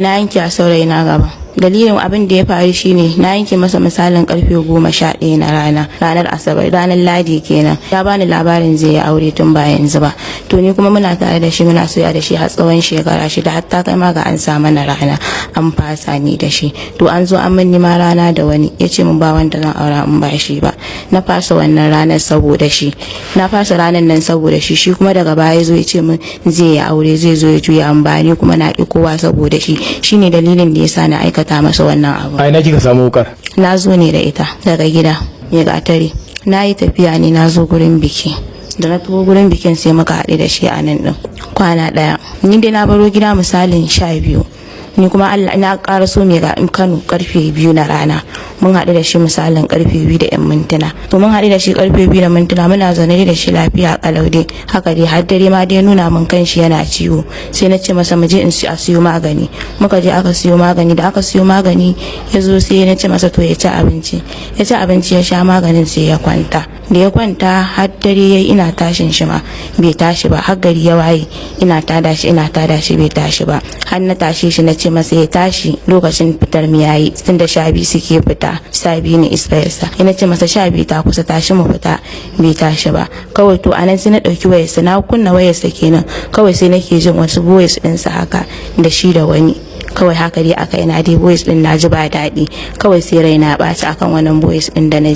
Na yanke a saurayi na gaba. Dalilin abin da ya faru shine na yanke masa misalin karfe 11 na ranar Asabar, ranar Ladi kenan. Ya bani labarin zai yi aure tun ba yanzu ba. To ni kuma muna tare da shi, muna soya da shi har tsawon shekara 6, hatta kai ma ga an sa mana rana an fasa ni da shi. To an zo an min ma rana da wani ya ce min ba wanda zan aura in ba shi ba. Na fasa wannan ranar saboda shi. Na fasa ranar nan saboda shi. Shi kuma daga baya ya zo ya ce min zai yi aure, zai zo ya juya an bani, kuma na ki kowa saboda shi. Shine dalilin da yasa na aikata masa wannan abu. A ina kika samu wukar? Na zo ne da ita daga gida ya gatari. Na yi tafiya ne, na zo gurin biki. Da na tafi gurin bikin sai muka haɗu da shi a nan ɗin kwana ɗaya. Ni dai na baro gida misalin 12. Ni kuma Allah na ƙara so mai ga Kano karfe 2 na rana. Mun haɗu da shi misalin karfe 2 da 'yan mintuna. To mun haɗu da shi karfe 2 da mintuna, muna zaune da shi lafiya kalau dai. Haka dai har dare ma dai nuna min kanshi yana ciwo. Sai na ce masa mu je a siyo magani. Muka je aka siyo magani. Da aka siyo magani ya zo sai na ce masa to ya ci abinci. Ya ci abinci ya sha maganin sai ya kwanta. Da ya kwanta har dare yayi ina tashin shi ma bai tashi ba. Har gari ya waye ina tada shi bai tashi ba. Har na tashi shi na ce masa ya tashi lokacin fitar mu yayi, tunda 12 suke fita, 12 ne isfayarsa. Ina ce masa 12 ta kusa, tashi mu fita, bai tashi ba. Kawai to anan sai na dauki wayarsa, na kunna wayarsa kenan. Kawai sai nake jin wasu voice ɗinsa haka da shi da wani. Kawai haka dai aka ina dai voice din na ji ba daɗi. Kawai sai raina ɓaci akan wannan voice din da na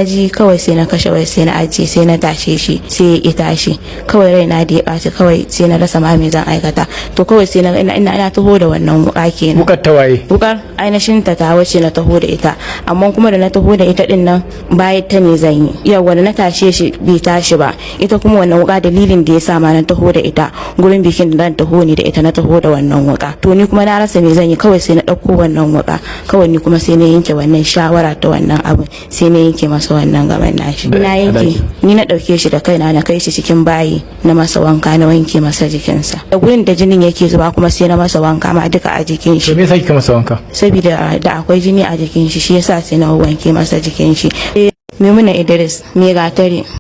ji kawai sai na kashe wayar, sai na ajiye, sai na tashe shi sai ya tashi. Kawai raina da ya ɓaci, kawai sai na rasa ma me zan aikata. To kawai sai ina taho da wannan wuka kenan. Wukar ta waye? Wukar ainihin ta wace na taho da ita, amma kuma da na taho da ita din nan bayan ta ne zan yi. Yawa da na tashe shi bai tashi ba. Ita kuma wannan wuka dalilin da ya sa ma na taho da ita gurin bikin da zan taho ne da ita, na taho da wannan wuka. To ni kuma na rasa me zan yi, kawai sai na ɗauko wannan wuka. Kawai ni kuma sai na yanke wannan shawara ta wannan abin, sai na yanke masa wannan gaban nashi. Na yanke, ni na ɗauke shi da kaina na kai shi cikin bayi, na masa wanka, na wanke masa jikinsa. Da gurin da jinin yake zuba kuma sai na masa wanka ma duka a jikin shi. Me yasa kika masa wanka? Saboda da akwai jini a jikin shi, shi yasa sai na wanke masa jikin shi. Maimuna Idris, me gatari.